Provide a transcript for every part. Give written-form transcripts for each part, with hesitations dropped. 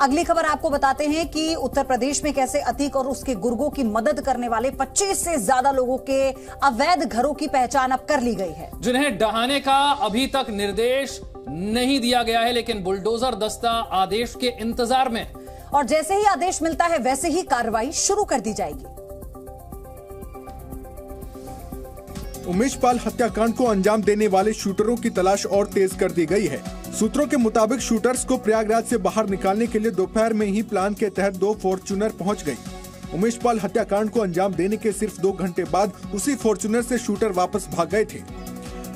अगली खबर आपको बताते हैं कि उत्तर प्रदेश में कैसे अतीक और उसके गुर्गों की मदद करने वाले 25 से ज्यादा लोगों के अवैध घरों की पहचान अब कर ली गई है, जिन्हें ढहाने का अभी तक निर्देश नहीं दिया गया है, लेकिन बुलडोजर दस्ता आदेश के इंतजार में। और जैसे ही आदेश मिलता है वैसे ही कार्रवाई शुरू कर दी जाएगी। उमेश पाल हत्याकांड को अंजाम देने वाले शूटरों की तलाश और तेज कर दी गई है। सूत्रों के मुताबिक शूटर्स को प्रयागराज से बाहर निकालने के लिए दोपहर में ही प्लान के तहत 2 फॉर्च्यूनर पहुंच गई। उमेश पाल हत्याकांड को अंजाम देने के सिर्फ 2 घंटे बाद उसी फॉर्च्यूनर से शूटर वापस भाग गए थे।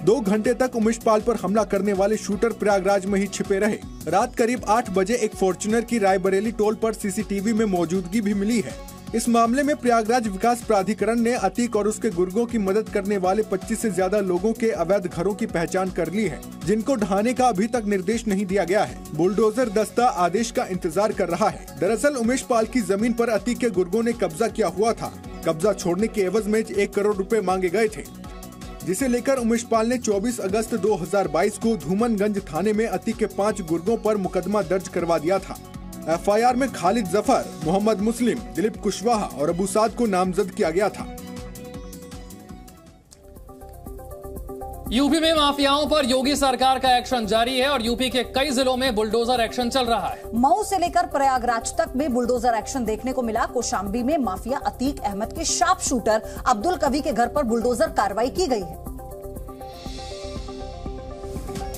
2 घंटे तक उमेश पाल पर हमला करने वाले शूटर प्रयागराज में ही छिपे रहे। रात करीब 8 बजे एक फॉर्च्यूनर की रायबरेली टोल पर सीसीटीवी में मौजूदगी भी मिली है। इस मामले में प्रयागराज विकास प्राधिकरण ने अतीक और उसके गुर्गों की मदद करने वाले 25 से ज्यादा लोगों के अवैध घरों की पहचान कर ली है, जिनको ढहाने का अभी तक निर्देश नहीं दिया गया है। बुलडोजर दस्ता आदेश का इंतजार कर रहा है। दरअसल उमेश पाल की जमीन पर अतीक के गुर्गों ने कब्जा किया हुआ था। कब्जा छोड़ने के एवज में 1 करोड़ रुपए मांगे गए थे, जिसे लेकर उमेश पाल ने 24 अगस्त 2022 को धूमनगंज थाने में अतीक के 5 गुर्गों पर मुकदमा दर्ज करवा दिया था। एफआईआर में खालिद जफर, मोहम्मद मुस्लिम, दिलीप कुशवाहा और अबू साद को नामजद किया गया था। यूपी में माफियाओं पर योगी सरकार का एक्शन जारी है और यूपी के कई जिलों में बुलडोजर एक्शन चल रहा है। मऊ से लेकर प्रयागराज तक में बुलडोजर एक्शन देखने को मिला। कौशाम्बी में माफिया अतीक अहमद के शार्प शूटर अब्दुल कवी के घर पर बुलडोजर कार्रवाई की गई है।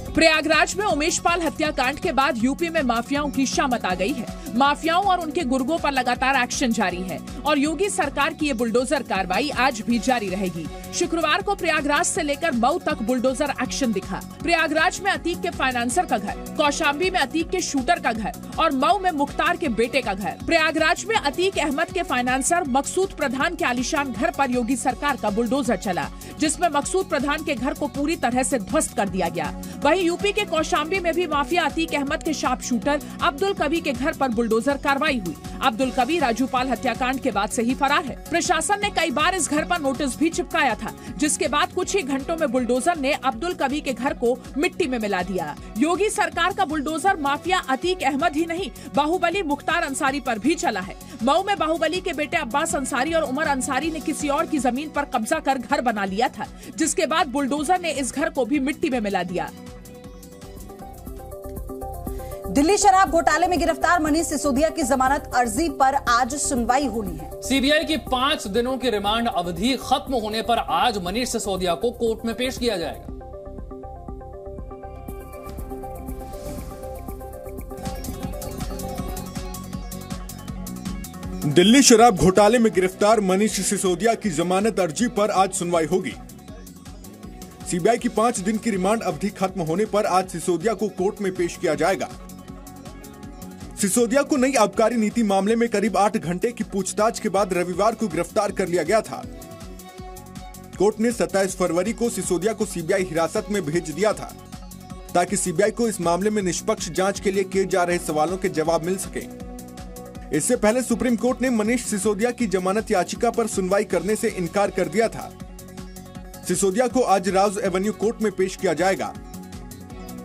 प्रयागराज में उमेश पाल हत्याकांड के बाद यूपी में माफियाओं की शामत आ गई है। माफियाओं और उनके गुर्गों पर लगातार एक्शन जारी है और योगी सरकार की ये बुलडोजर कार्रवाई आज भी जारी रहेगी। शुक्रवार को प्रयागराज से लेकर मऊ तक बुलडोजर एक्शन दिखा। प्रयागराज में अतीक के फाइनेंसर का घर, कौशाम्बी में अतीक के शूटर का घर और मऊ में मुख्तार के बेटे का घर। प्रयागराज में अतीक अहमद के फाइनेंसर मकसूद प्रधान के आलीशान घर पर योगी सरकार का बुलडोजर चला, जिसमें मकसूद प्रधान के घर को पूरी तरह से ध्वस्त कर दिया गया। वहीं यूपी के कौशाम्बी में भी माफिया अतीक अहमद के शार्प शूटर अब्दुल कवी के घर पर बुलडोजर कार्रवाई हुई। अब्दुल कवी राजूपाल हत्याकांड के बाद से ही फरार है। प्रशासन ने कई बार इस घर पर नोटिस भी चिपकाया था, जिसके बाद कुछ ही घंटों में बुलडोजर ने अब्दुल कवी के घर को मिट्टी में मिला दिया। योगी सरकार का बुलडोजर माफिया अतीक अहमद ही नहीं, बाहुबली मुख्तार अंसारी पर भी चला है। मऊ में बाहुबली के बेटे अब्बास अंसारी और उमर अंसारी ने किसी और की जमीन पर कब्जा कर घर बना लिया था, जिसके बाद बुलडोजर ने इस घर को भी मिट्टी में मिला दिया। दिल्ली शराब घोटाले में गिरफ्तार मनीष सिसोदिया की जमानत अर्जी पर आज सुनवाई होनी है। सीबीआई की 5 दिनों की रिमांड अवधि खत्म होने पर आज मनीष सिसोदिया को कोर्ट में पेश किया जाएगा। दिल्ली शराब घोटाले में गिरफ्तार मनीष सिसोदिया की जमानत अर्जी पर आज सुनवाई होगी। सीबीआई की 5 दिन की रिमांड अवधि खत्म होने पर आज सिसोदिया को कोर्ट में पेश किया जाएगा। सिसोदिया को नई आबकारी नीति मामले में करीब 8 घंटे की पूछताछ के बाद रविवार को गिरफ्तार कर लिया गया था। कोर्ट ने 27 फरवरी को सिसोदिया को सीबीआई हिरासत में भेज दिया था, ताकि सीबीआई को इस मामले में निष्पक्ष जांच के लिए किए जा रहे सवालों के जवाब मिल सके। इससे पहले सुप्रीम कोर्ट ने मनीष सिसोदिया की जमानत याचिका पर सुनवाई करने से इनकार कर दिया था। सिसोदिया को आज राज एवेन्यू कोर्ट में पेश किया जाएगा।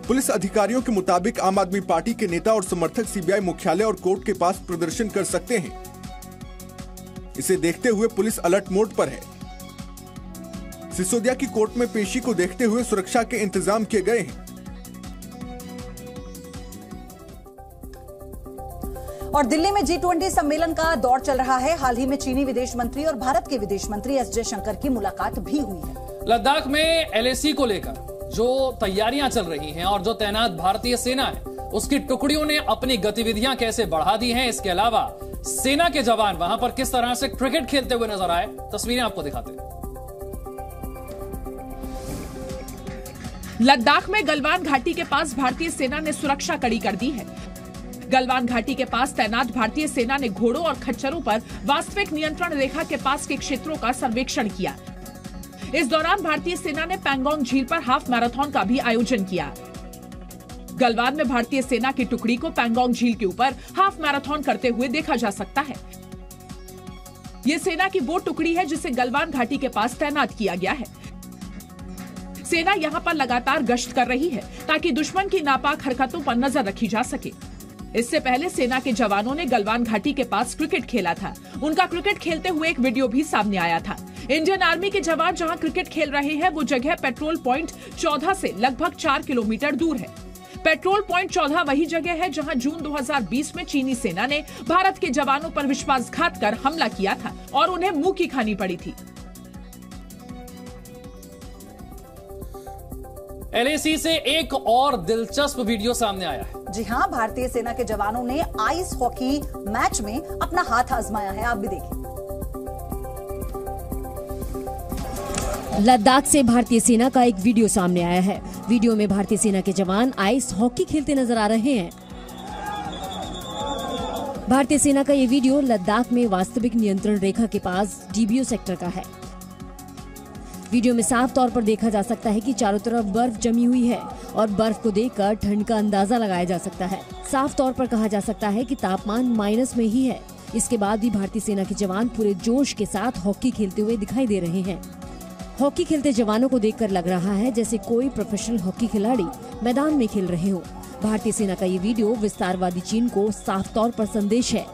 पुलिस अधिकारियों के मुताबिक आम आदमी पार्टी के नेता और समर्थक सीबीआई मुख्यालय और कोर्ट के पास प्रदर्शन कर सकते हैं। इसे देखते हुए पुलिस अलर्ट मोड पर है। सिसोदिया की कोर्ट में पेशी को देखते हुए सुरक्षा के इंतजाम किए गए हैं। और दिल्ली में G20 सम्मेलन का दौर चल रहा है। हाल ही में चीनी विदेश मंत्री और भारत के विदेश मंत्री एस जयशंकर की मुलाकात भी हुई है। लद्दाख में LAC को लेकर जो तैयारियां चल रही हैं और जो तैनात भारतीय सेना है, उसकी टुकड़ियों ने अपनी गतिविधियां कैसे बढ़ा दी हैं, इसके अलावा सेना के जवान वहां पर किस तरह से क्रिकेट खेलते हुए नजर आए, तस्वीरें आपको दिखाते हैं। लद्दाख में गलवान घाटी के पास भारतीय सेना ने सुरक्षा कड़ी कर दी है। गलवान घाटी के पास तैनात भारतीय सेना ने घोड़ों और खच्चरों पर वास्तविक नियंत्रण रेखा के पास के क्षेत्रों का सर्वेक्षण किया। इस दौरान भारतीय सेना ने पैंगोंग झील पर हाफ मैराथन का भी आयोजन किया। गलवान में भारतीय सेना की टुकड़ी को पैंगोंग झील के ऊपर हाफ मैराथन करते हुए देखा जा सकता है। ये सेना की वो टुकड़ी है जिसे गलवान घाटी के पास तैनात किया गया है। सेना यहाँ पर लगातार गश्त कर रही है ताकि दुश्मन की नापाक हरकतों पर नजर रखी जा सके। इससे पहले सेना के जवानों ने गलवान घाटी के पास क्रिकेट खेला था। उनका क्रिकेट खेलते हुए एक वीडियो भी सामने आया था। इंडियन आर्मी के जवान जहां क्रिकेट खेल रहे हैं वो जगह पेट्रोल पॉइंट 14 से लगभग 4 किलोमीटर दूर है। पेट्रोल पॉइंट 14 वही जगह है जहां जून 2020 में चीनी सेना ने भारत के जवानों पर विश्वासघात कर हमला किया था और उन्हें मुंह की खानी पड़ी थी। LAC से एक और दिलचस्प वीडियो सामने आया है। जी हां, भारतीय सेना के जवानों ने आइस हॉकी मैच में अपना हाथ आजमाया है। आप भी देखिए। लद्दाख से भारतीय सेना का एक वीडियो सामने आया है। वीडियो में भारतीय सेना के जवान आइस हॉकी खेलते नजर आ रहे हैं। भारतीय सेना का ये वीडियो लद्दाख में वास्तविक नियंत्रण रेखा के पास DBO सेक्टर का है। वीडियो में साफ तौर पर देखा जा सकता है कि चारों तरफ बर्फ जमी हुई है और बर्फ को देखकर ठंड का अंदाजा लगाया जा सकता है। साफ तौर पर कहा जा सकता है कि तापमान माइनस में ही है। इसके बाद भी भारतीय सेना के जवान पूरे जोश के साथ हॉकी खेलते हुए दिखाई दे रहे हैं। हॉकी खेलते जवानों को देखकर लग रहा है जैसे कोई प्रोफेशनल हॉकी खिलाड़ी मैदान में खेल रहे हो। भारतीय सेना का ये वीडियो विस्तारवादी चीन को साफ तौर पर संदेश है।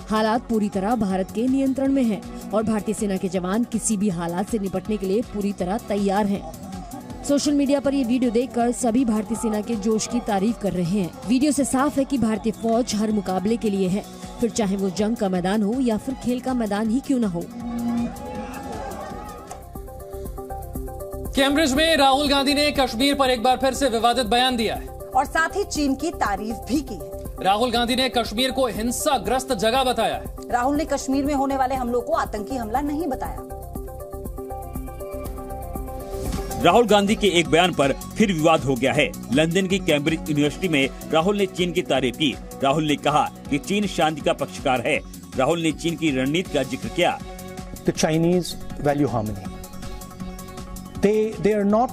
हालात पूरी तरह भारत के नियंत्रण में हैं और भारतीय सेना के जवान किसी भी हालात से निपटने के लिए पूरी तरह तैयार हैं। सोशल मीडिया पर ये वीडियो देखकर सभी भारतीय सेना के जोश की तारीफ कर रहे हैं। वीडियो से साफ है कि भारतीय फौज हर मुकाबले के लिए है, फिर चाहे वो जंग का मैदान हो या फिर खेल का मैदान ही क्यों न हो। कैम्ब्रिज में राहुल गांधी ने कश्मीर पर एक बार फिर से विवादित बयान दिया है और साथ ही चीन की तारीफ भी की है। राहुल गांधी ने कश्मीर को हिंसाग्रस्त जगह बताया है। राहुल ने कश्मीर में होने वाले हमलों को आतंकी हमला नहीं बताया। राहुल गांधी के एक बयान पर फिर विवाद हो गया है। लंदन की कैम्ब्रिज यूनिवर्सिटी में राहुल ने चीन की तारीफ की। राहुल ने कहा कि चीन शांति का पक्षकार है। राहुल ने चीन की रणनीति का जिक्र किया। The Chinese value harmony. They are not,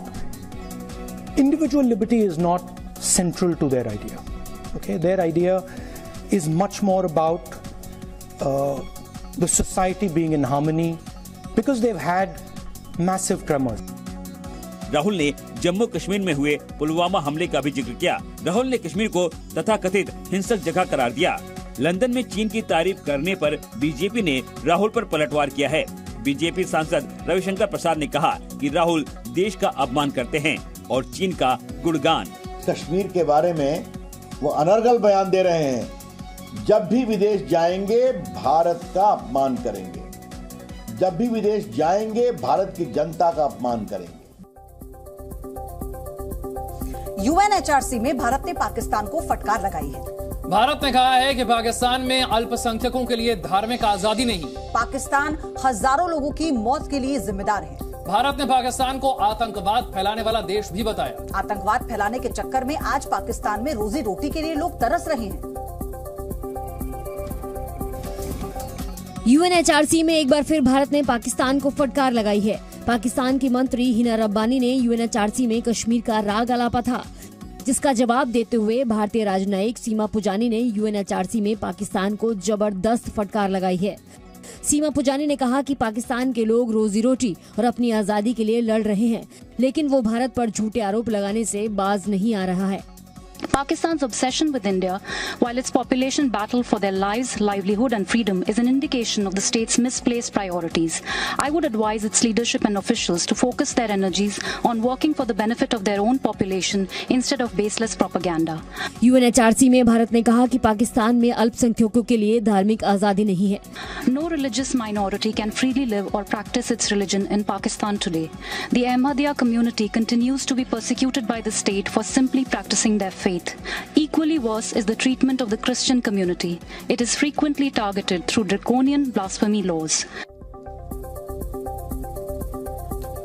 individual liberty is not central to their idea. Okay, their idea is much more about the society being in harmony because they've had massive tremors. Rahul ने जम्मू कश्मीर में हुए पुलवामा हमले का भी जिक्र किया। राहुल ने कश्मीर को तथाकथित हिंसक जगह करार दिया। लंदन में चीन की तारीफ करने पर बीजेपी ने राहुल पर पलटवार किया है। बीजेपी सांसद रविशंकर प्रसाद ने कहा कि राहुल देश का अपमान करते हैं और चीन का गुणगान। कश्मीर के बारे में वो अनर्गल बयान दे रहे हैं। जब भी विदेश जाएंगे भारत का अपमान करेंगे, जब भी विदेश जाएंगे भारत की जनता का अपमान करेंगे। UNHRC में भारत ने पाकिस्तान को फटकार लगाई है। भारत ने कहा है कि पाकिस्तान में अल्पसंख्यकों के लिए धार्मिक आजादी नहीं। पाकिस्तान हजारों लोगों की मौत के लिए जिम्मेदार है। भारत ने पाकिस्तान को आतंकवाद फैलाने वाला देश भी बताया। आतंकवाद फैलाने के चक्कर में आज पाकिस्तान में रोजी रोटी के लिए लोग तरस रहे हैं। UNHRC में एक बार फिर भारत ने पाकिस्तान को फटकार लगाई है। पाकिस्तान की मंत्री हिना रब्बानी ने UNHRC में कश्मीर का राग आलापा था, जिसका जवाब देते हुए भारतीय राजनयिक सीमा पुजानी ने UNHRC में पाकिस्तान को जबरदस्त फटकार लगाई है। सीमा पुजानी ने कहा कि पाकिस्तान के लोग रोजी रोटी और अपनी आजादी के लिए लड़ रहे हैं, लेकिन वो भारत पर झूठे आरोप लगाने से बाज नहीं आ रहा है। Pakistan's obsession with India, while its population battle for their lives, livelihood and freedom is an indication of the state's misplaced priorities. I would advise its leadership and officials to focus their energies on working for the benefit of their own population instead of baseless propaganda. UNHRC में भारत ने कहा कि पाकिस्तान में अल्पसंख्यकों के लिए धार्मिक आजादी नहीं है। No religious minority can freely live or practice its religion in Pakistan today. The Ahmadiyya community continues to be persecuted by the state for simply practicing their faith. Equally worse is the treatment of the Christian community. It is frequently targeted through draconian blasphemy laws.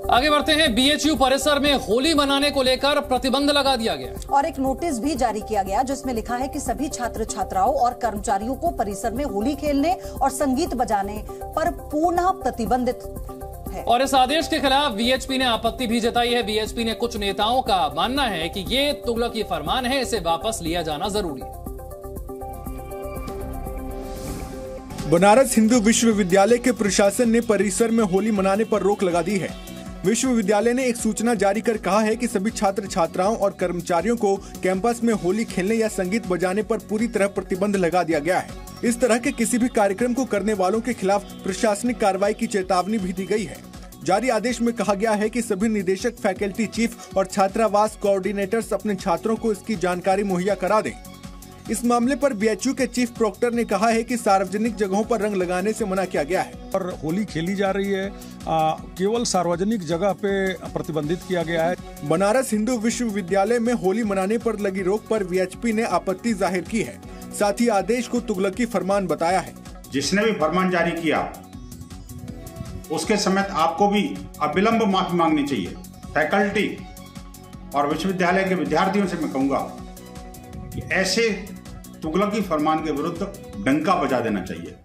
आगे बढ़ते हैं। BHU परिसर में होली मनाने को लेकर प्रतिबंध लगा दिया गया और एक नोटिस भी जारी किया गया जिसमें लिखा है कि सभी छात्र छात्राओं और कर्मचारियों को परिसर में होली खेलने और संगीत बजाने पर पूर्ण प्रतिबंधित है। और इस आदेश के खिलाफ VHP ने आपत्ति भी जताई है। VHP ने कुछ नेताओं का मानना है कि ये तुगलकी फरमान है, इसे वापस लिया जाना जरूरी है। बनारस हिंदू विश्वविद्यालय के प्रशासन ने परिसर में होली मनाने पर रोक लगा दी है। विश्वविद्यालय ने एक सूचना जारी कर कहा है कि सभी छात्र छात्राओं और कर्मचारियों को कैंपस में होली खेलने या संगीत बजाने पर पूरी तरह प्रतिबंध लगा दिया गया है। इस तरह के किसी भी कार्यक्रम को करने वालों के खिलाफ प्रशासनिक कार्रवाई की चेतावनी भी दी गई है। जारी आदेश में कहा गया है कि सभी निदेशक, फैकल्टी चीफ और छात्रावास कोऑर्डिनेटर्स अपने छात्रों को इसकी जानकारी मुहैया करा दें। इस मामले पर बीएचयू के चीफ प्रोक्टर ने कहा है कि सार्वजनिक जगहों पर रंग लगाने से मना किया गया है और होली खेली जा रही है, केवल सार्वजनिक जगह पे प्रतिबंधित किया गया है। बनारस हिंदू विश्वविद्यालय में होली मनाने पर लगी रोक पर वीएचपी ने आपत्ति जाहिर की है। साथ ही आदेश को तुगलकी फरमान बताया है। जिसने भी फरमान जारी किया उसके समेत आपको भी अविलंब माफी मांगनी चाहिए। फैकल्टी और विश्वविद्यालय के विद्यार्थियों से मैं कहूंगा कि ऐसे तुगलकी फरमान के विरुद्ध डंका बजा देना चाहिए।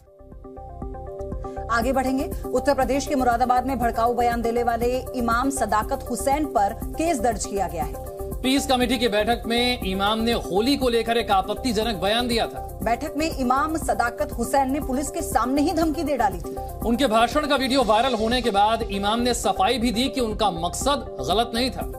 आगे बढ़ेंगे। उत्तर प्रदेश के मुरादाबाद में भड़काऊ बयान देने वाले इमाम सदाकत हुसैन पर केस दर्ज किया गया है। पीस कमेटी की बैठक में इमाम ने होली को लेकर एक आपत्तिजनक बयान दिया था। बैठक में इमाम सदाकत हुसैन ने पुलिस के सामने ही धमकी दे डाली थी। उनके भाषण का वीडियो वायरल होने के बाद इमाम ने सफाई भी दी कि उनका मकसद गलत नहीं था।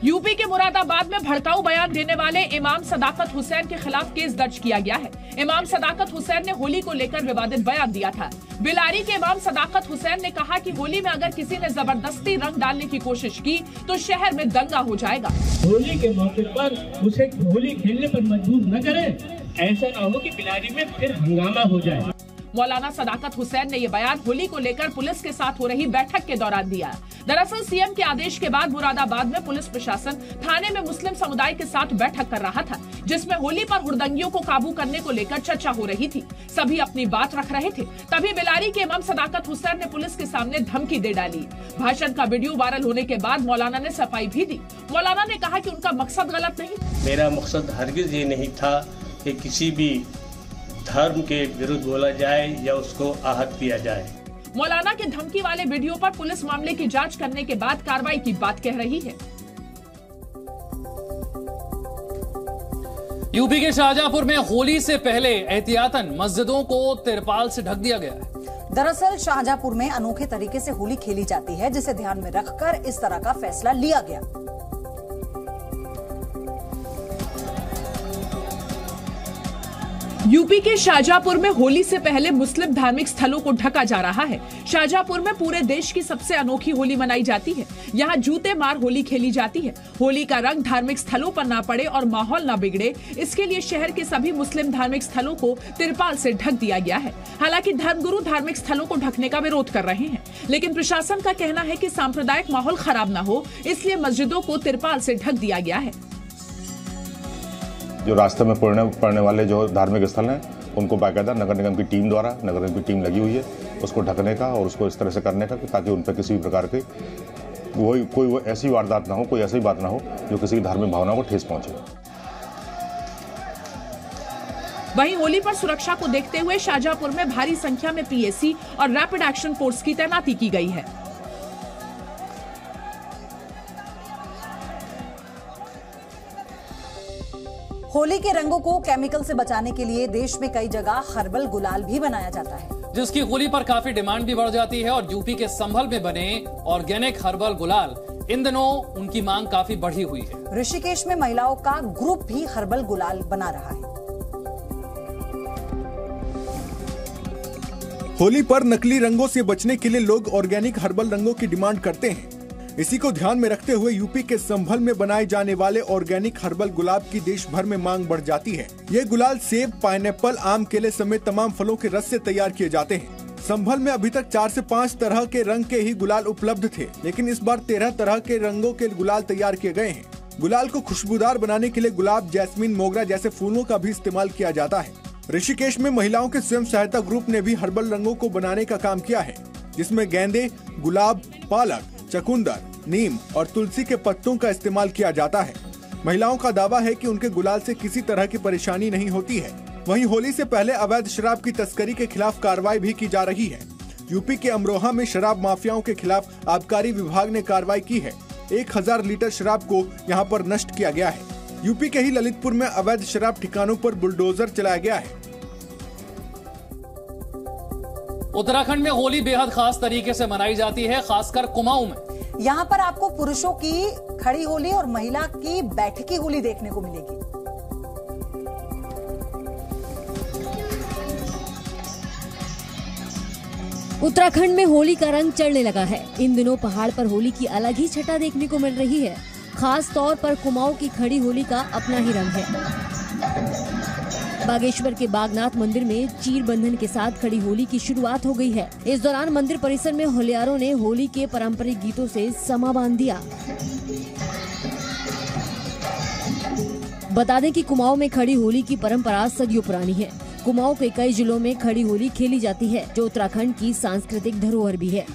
यूपी के मुरादाबाद में भड़काऊ बयान देने वाले इमाम सदाकत हुसैन के खिलाफ केस दर्ज किया गया है। इमाम सदाकत हुसैन ने होली को लेकर विवादित बयान दिया था। बिलारी के इमाम सदाकत हुसैन ने कहा कि होली में अगर किसी ने जबरदस्ती रंग डालने की कोशिश की तो शहर में दंगा हो जाएगा। होली के मौके पर उसे होली खेलने पर मजबूर न करें, ऐसा न हो कि बिलारी में फिर हंगामा हो जाए। मौलाना सदाकत हुसैन ने ये बयान होली को लेकर पुलिस के साथ हो रही बैठक के दौरान दिया। दरअसल सीएम के आदेश के बाद मुरादाबाद में पुलिस प्रशासन थाने में मुस्लिम समुदाय के साथ बैठक कर रहा था, जिसमें होली पर हुड़दंगियों को काबू करने को लेकर चर्चा हो रही थी। सभी अपनी बात रख रहे थे, तभी बिलारी के इमाम सदाकत हुसैन ने पुलिस के सामने धमकी दे डाली। भाषण का वीडियो वायरल होने के बाद मौलाना ने सफाई भी दी। मौलाना ने कहा कि उनका मकसद गलत नहीं। मेरा मकसद हरगिज ये नहीं था कि किसी भी धर्म के विरुद्ध बोला जाए या उसको आहत किया जाए। मौलाना के धमकी वाले वीडियो पर पुलिस मामले की जांच करने के बाद कार्रवाई की बात कह रही है। यूपी के शाहजहांपुर में होली से पहले एहतियातन मस्जिदों को तिरपाल से ढक दिया गया है। दरअसल शाहजहांपुर में अनोखे तरीके से होली खेली जाती है, जिसे ध्यान में रखकर इस तरह का फैसला लिया गया। यूपी के शाहजहांपुर में होली से पहले मुस्लिम धार्मिक स्थलों को ढका जा रहा है। शाहजहांपुर में पूरे देश की सबसे अनोखी होली मनाई जाती है। यहाँ जूते मार होली खेली जाती है। होली का रंग धार्मिक स्थलों पर ना पड़े और माहौल ना बिगड़े, इसके लिए शहर के सभी मुस्लिम धार्मिक स्थलों को तिरपाल से ढक दिया गया है। हालांकि धर्मगुरु धार्मिक स्थलों को ढकने का विरोध कर रहे हैं, लेकिन प्रशासन का कहना है कि सांप्रदायिक माहौल खराब न हो, इसलिए मस्जिदों को तिरपाल से ढक दिया गया है। जो रास्ते में पड़ने वाले जो धार्मिक स्थल हैं उनको बाकायदा नगर निगम की टीम द्वारा, नगर निगम की टीम लगी हुई है उसको ढकने का और उसको इस तरह से करने का ताकि उन पर किसी भी प्रकार की कोई ऐसी वारदात ना हो, कोई ऐसी बात ना हो जो किसी की धार्मिक भावना को ठेस पहुंचे। वहीं होली पर सुरक्षा को देखते हुए शाहजहांपुर में भारी संख्या में पीएसी और रैपिड एक्शन फोर्स की तैनाती की गई है। होली के रंगों को केमिकल से बचाने के लिए देश में कई जगह हर्बल गुलाल भी बनाया जाता है, जिसकी होली पर काफी डिमांड भी बढ़ जाती है। और यूपी के संभल में बने ऑर्गेनिक हर्बल गुलाल इन दिनों उनकी मांग काफी बढ़ी हुई है। ऋषिकेश में महिलाओं का ग्रुप भी हर्बल गुलाल बना रहा है। होली पर नकली रंगों से बचने के लिए लोग ऑर्गेनिक हर्बल रंगों की डिमांड करते हैं। इसी को ध्यान में रखते हुए यूपी के संभल में बनाए जाने वाले ऑर्गेनिक हर्बल गुलाब की देश भर में मांग बढ़ जाती है। ये गुलाल सेब, पाइनएप्पल, आम, केले समेत तमाम फलों के रस से तैयार किए जाते हैं। संभल में अभी तक 4 से 5 तरह के रंग के ही गुलाल उपलब्ध थे, लेकिन इस बार 13 तरह के रंगों के गुलाल तैयार किए गए हैं। गुलाल को खुशबूदार बनाने के लिए गुलाब, जैस्मीन, मोगरा जैसे फूलों का भी इस्तेमाल किया जाता है। ऋषिकेश में महिलाओं के स्वयं सहायता ग्रुप ने भी हर्बल रंगों को बनाने का काम किया है, जिसमें गेंदे, गुलाब, पालक, चकुंदर, नीम और तुलसी के पत्तों का इस्तेमाल किया जाता है। महिलाओं का दावा है कि उनके गुलाल से किसी तरह की परेशानी नहीं होती है। वहीं होली से पहले अवैध शराब की तस्करी के खिलाफ कार्रवाई भी की जा रही है। यूपी के अमरोहा में शराब माफियाओं के खिलाफ आबकारी विभाग ने कार्रवाई की है। 1000 लीटर शराब को यहां पर नष्ट किया गया है। यूपी के ही ललितपुर में अवैध शराब ठिकानों पर बुलडोजर चलाया गया है। उत्तराखंड में होली बेहद खास तरीके से मनाई जाती है, खासकर कुमाऊं में। यहाँ पर आपको पुरुषों की खड़ी होली और महिला की बैठकी होली देखने को मिलेगी। उत्तराखंड में होली का रंग चढ़ने लगा है। इन दिनों पहाड़ पर होली की अलग ही छटा देखने को मिल रही है। खास तौर पर कुमाऊं की खड़ी होली का अपना ही रंग है। बागेश्वर के बागनाथ मंदिर में चीर बंधन के साथ खड़ी होली की शुरुआत हो गई है। इस दौरान मंदिर परिसर में होलियारों ने होली के पारंपरिक गीतों से समा बांध दिया। बता दें कि कुमाऊं में खड़ी होली की परंपरा सदियों पुरानी है। कुमाऊं के कई जिलों में खड़ी होली खेली जाती है, जो उत्तराखंड की सांस्कृतिक धरोहर भी है।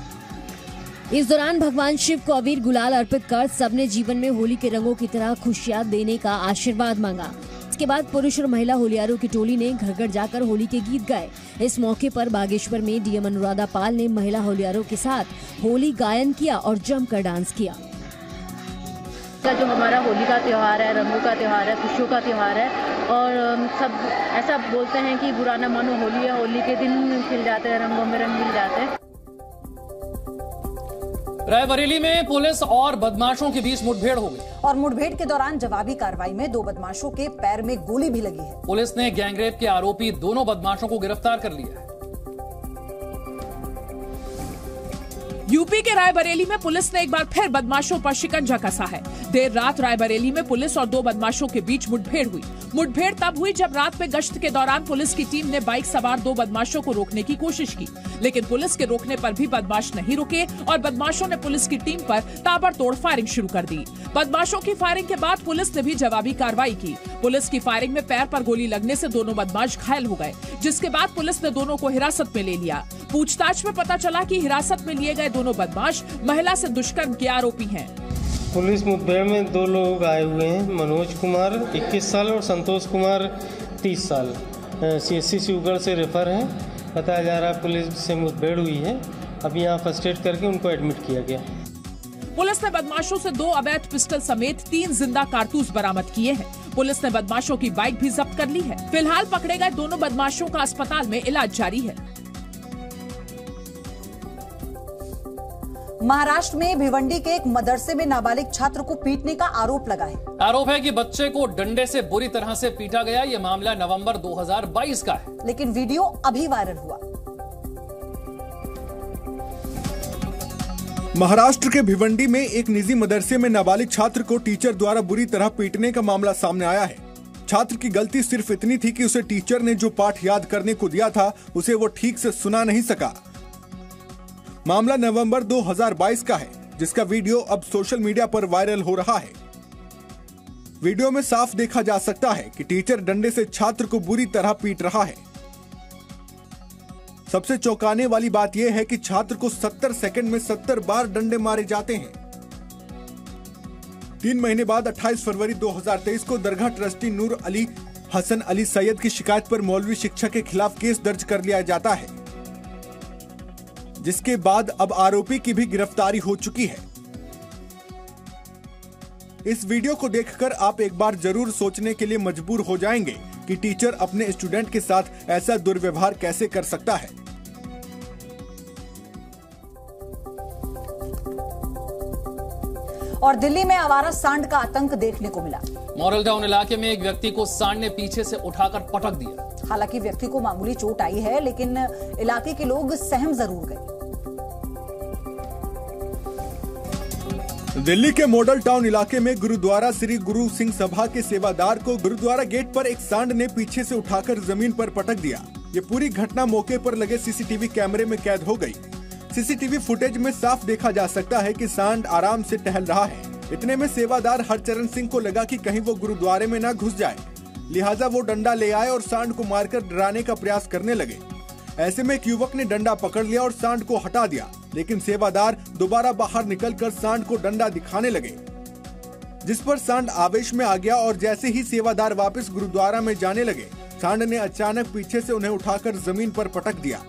इस दौरान भगवान शिव को अबीर गुलाल अर्पित कर सबने जीवन में होली के रंगों की तरह खुशियां देने का आशीर्वाद मांगा। इसके बाद पुरुष और महिला होलियारों की टोली ने घर घर जाकर होली के गीत गाए। इस मौके पर बागेश्वर में डीएम अनुराधा पाल ने महिला होलियारों के साथ होली गायन किया और जमकर डांस किया। जो हमारा होली का त्योहार है, रंगों का त्योहार है, खुशियों का त्योहार है और सब ऐसा बोलते हैं कि बुरा न मानो होली है, होली के दिन खिल जाते हैं, रंगों में रंग मिल जाते हैं। रायबरेली में पुलिस और बदमाशों के बीच मुठभेड़ हो गई और मुठभेड़ के दौरान जवाबी कार्रवाई में 2 बदमाशों के पैर में गोली भी लगी है। पुलिस ने गैंगरेप के आरोपी दोनों बदमाशों को गिरफ्तार कर लिया है। यूपी के रायबरेली में पुलिस ने एक बार फिर बदमाशों पर शिकंजा कसा है। देर रात रायबरेली में पुलिस और 2 बदमाशों के बीच मुठभेड़ हुई। मुठभेड़ तब हुई जब रात में गश्त के दौरान पुलिस की टीम ने बाइक सवार 2 बदमाशों को रोकने की कोशिश की, लेकिन पुलिस के रोकने पर भी बदमाश नहीं रुके और बदमाशों ने पुलिस की टीम पर ताबड़तोड़ फायरिंग शुरू कर दी। बदमाशों की फायरिंग के बाद पुलिस ने भी जवाबी कार्रवाई की। पुलिस की फायरिंग में पैर पर गोली लगने से दोनों बदमाश घायल हो गए, जिसके बाद पुलिस ने दोनों को हिरासत में ले लिया। पूछताछ में पता चला कि हिरासत में लिए गए दोनों बदमाश महिला से दुष्कर्म के आरोपी हैं। पुलिस मुठभेड़ में 2 लोग आए हुए हैं, मनोज कुमार 21 साल और संतोष कुमार 30 साल CSC शिवगढ़ से रेफर है। बताया जा रहा है पुलिस से मुठभेड़ हुई है। अभी यहाँ फर्स्ट एड करके उनको एडमिट किया गया। पुलिस ने बदमाशों से 2 अवैध पिस्टल समेत 3 जिंदा कारतूस बरामद किए हैं। पुलिस ने बदमाशों की बाइक भी जब्त कर ली है। फिलहाल पकड़े गए दोनों बदमाशों का अस्पताल में इलाज जारी है। महाराष्ट्र में भिवंडी के एक मदरसे में नाबालिग छात्र को पीटने का आरोप लगा है। आरोप है कि बच्चे को डंडे से बुरी तरह से पीटा गया। यह मामला नवंबर 2022 का है, लेकिन वीडियो अभी वायरल हुआ। महाराष्ट्र के भिवंडी में एक निजी मदरसे में नाबालिग छात्र को टीचर द्वारा बुरी तरह पीटने का मामला सामने आया है। छात्र की गलती सिर्फ इतनी थी कि उसे टीचर ने जो पाठ याद करने को दिया था उसे वो ठीक से सुना नहीं सका। मामला नवंबर 2022 का है, जिसका वीडियो अब सोशल मीडिया पर वायरल हो रहा है। वीडियो में साफ देखा जा सकता है कि टीचर डंडे से छात्र को बुरी तरह पीट रहा है। सबसे चौंकाने वाली बात यह है कि छात्र को 70 सेकंड में 70 बार डंडे मारे जाते हैं। 3 महीने बाद 28 फरवरी 2023 को दरगाह ट्रस्टी नूर अली हसन अली सैयद की शिकायत पर मौलवी शिक्षक के खिलाफ केस दर्ज कर लिया जाता है, जिसके बाद अब आरोपी की भी गिरफ्तारी हो चुकी है। इस वीडियो को देखकर आप एक बार जरूर सोचने के लिए मजबूर हो जाएंगे कि टीचर अपने स्टूडेंट के साथ ऐसा दुर्व्यवहार कैसे कर सकता है। और दिल्ली में आवारा सांड का आतंक देखने को मिला। मॉडल टाउन इलाके में एक व्यक्ति को सांड ने पीछे से उठाकर पटक दिया। हालांकि व्यक्ति को मामूली चोट आई है, लेकिन इलाके के लोग सहम जरूर गए। दिल्ली के मॉडल टाउन इलाके में गुरुद्वारा श्री गुरु सिंह सभा के सेवादार को गुरुद्वारा गेट पर एक सांड ने पीछे से उठाकर जमीन पर पटक दिया। ये पूरी घटना मौके पर लगे सीसीटीवी कैमरे में कैद हो गई। सीसीटीवी फुटेज में साफ देखा जा सकता है कि सांड आराम से टहल रहा है। इतने में सेवादार हरचरण सिंह को लगा कि कहीं वो गुरुद्वारे में न घुस जाए, लिहाजा वो डंडा ले आए और सांड को मारकर डराने का प्रयास करने लगे। ऐसे में एक युवक ने डंडा पकड़ लिया और सांड को हटा दिया, लेकिन सेवादार दोबारा बाहर निकलकर सांड को डंडा दिखाने लगे, जिस पर सांड आवेश में आ गया और जैसे ही सेवादार वापस गुरुद्वारा में जाने लगे, सांड ने अचानक पीछे से उन्हें उठाकर जमीन पर पटक दिया।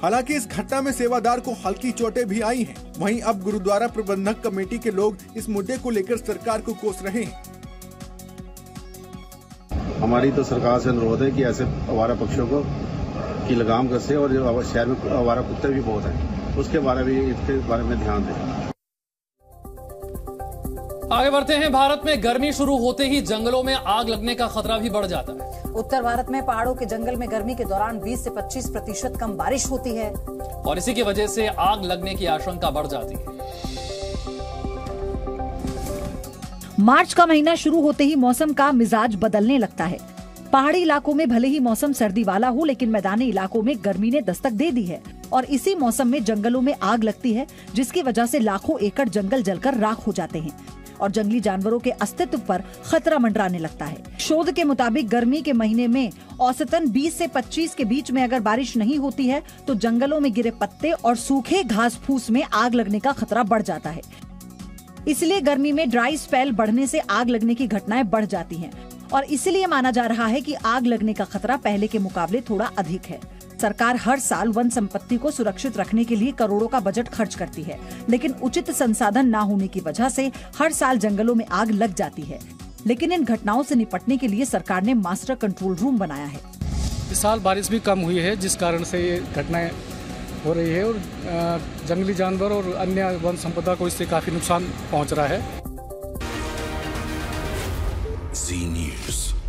हालांकि इस घटना में सेवादार को हल्की चोटें भी आई हैं। वहीं अब गुरुद्वारा प्रबंधक कमेटी के लोग इस मुद्दे को लेकर सरकार को कोस रहे हैं। हमारी तो सरकार से अनुरोध है कि ऐसे आवारा पक्षियों को की लगाम कसे और जो शहर में आवारा कुत्ते भी बहुत हैं, उसके बारे में ध्यान दें। आगे बढ़ते हैं। भारत में गर्मी शुरू होते ही जंगलों में आग लगने का खतरा भी बढ़ जाता है। उत्तर भारत में पहाड़ों के जंगल में गर्मी के दौरान 20 से 25% कम बारिश होती है और इसी की वजह से आग लगने की आशंका बढ़ जाती है। मार्च का महीना शुरू होते ही मौसम का मिजाज बदलने लगता है। पहाड़ी इलाकों में भले ही मौसम सर्दी वाला हो, लेकिन मैदानी इलाकों में गर्मी ने दस्तक दे दी है और इसी मौसम में जंगलों में आग लगती है, जिसकी वजह से लाखों एकड़ जंगल जलकर राख हो जाते हैं और जंगली जानवरों के अस्तित्व पर खतरा मंडराने लगता है। शोध के मुताबिक गर्मी के महीने में औसतन 20 से 25 के बीच में अगर बारिश नहीं होती है तो जंगलों में गिरे पत्ते और सूखे घास फूस में आग लगने का खतरा बढ़ जाता है। इसलिए गर्मी में ड्राई स्पेल बढ़ने से आग लगने की घटनाएं बढ़ जाती हैं और इसलिए माना जा रहा है कि आग लगने का खतरा पहले के मुकाबले थोड़ा अधिक है। सरकार हर साल वन संपत्ति को सुरक्षित रखने के लिए करोड़ों का बजट खर्च करती है, लेकिन उचित संसाधन न होने की वजह से हर साल जंगलों में आग लग जाती है। लेकिन इन घटनाओं से निपटने के लिए सरकार ने मास्टर कंट्रोल रूम बनाया है। इस साल बारिश भी कम हुई है, जिस कारण से ये घटनाएं हो रही है और जंगली जानवर और अन्य वन संपदा को इससे काफी नुकसान पहुंच रहा है। जी न्यूज़।